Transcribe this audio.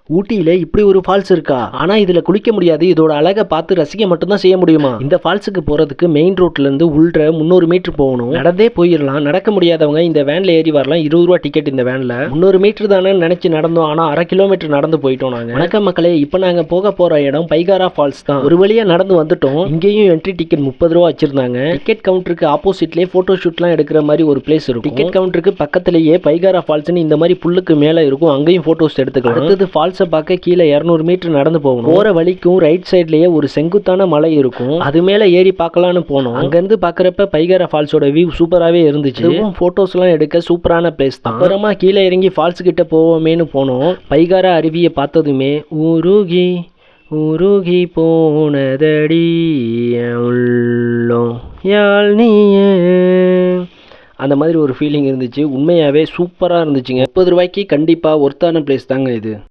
ஊட்டியில இப்படி ஒரு ஃபால்ஸ் இருக்கா? ஆனா இதுல குளிக்க முடியாது. இதோட அழகை பார்த்து ரசிக்க மட்டும்தான் செய்ய முடியுமா? இந்த ஃபால்ஸுக்கு போறதுக்கு மெயின் ரோட்ல இருந்து உள்ள 300 மீட்டர் போகணும். நடந்தே போயிடலாம். நடக்க முடியாதவங்க இந்த வேன்ல ஏறி வரலாம். 20 ரூபா டிக்கெட் இந்த வேன்ல. 300 மீட்டர் தானே நினைச்சு நடந்தோம். ஆனா 1/2 கிலோமீட்டர் நடந்து போயிட்டோம் நாங்க. வணக்கம் மக்களே, இப்ப நாங்க போக போற இடம் பைகாரா ஃபால்ஸ் தான். ஒரு வழியா நடந்து வந்துட்டோம். இங்கேயும் என்ட்ரி டிக்கெட் 30 ரூபா வச்சிருந்தாங்க. டிக்கெட் கவுண்டருக்கு ஆப்போசிட்லயே போட்டோ ஷூட்லாம் எடுக்கிற மாதிரி ஒரு பிளேஸ் இருக்கும். டிக்கெட் கவுண்டருக்கு பக்கத்திலேயே பைகாரா ஃபால்ஸ்னு இந்த மாதிரி புல்லுக்கு மேல இருக்கும். அங்கேயும் போட்டோஸ் எடுத்துக்கலாம். அடுத்தது ஃபால்ஸை பார்க்க கீழே 200 மீட்டர் நடந்து போகணும். போற வழிக்கும் ரைட் சைட்லயே ஒரு செங்குத்தான மலை இருக்கும். அது மேல ஏறி பார்க்கலான்னு போனோம். அங்க இருந்து பாக்குறப்ப பைகாரா ஃபால்ஸோட வியூ சூப்பராகவே இருந்துச்சு. போட்டோஸ் எல்லாம் எடுக்க சூப்பரான பிளேஸ் தான். அப்புறமா கீழே இறங்கி ஃபால்ஸ் கிட்ட போவோமேனு போனோம். பைகாரா அருவியை பார்த்ததுமே உருகி உருகி போனதடி உள்ளம் யாழ் நீயே, அந்த மாதிரி ஒரு ஃபீலிங் இருந்துச்சு. உண்மையாவே சூப்பராக இருந்துச்சுங்க. 30 ரூபாய்க்கு கண்டிப்பாக ஒர்த்தான பிளேஸ் தாங்க இது.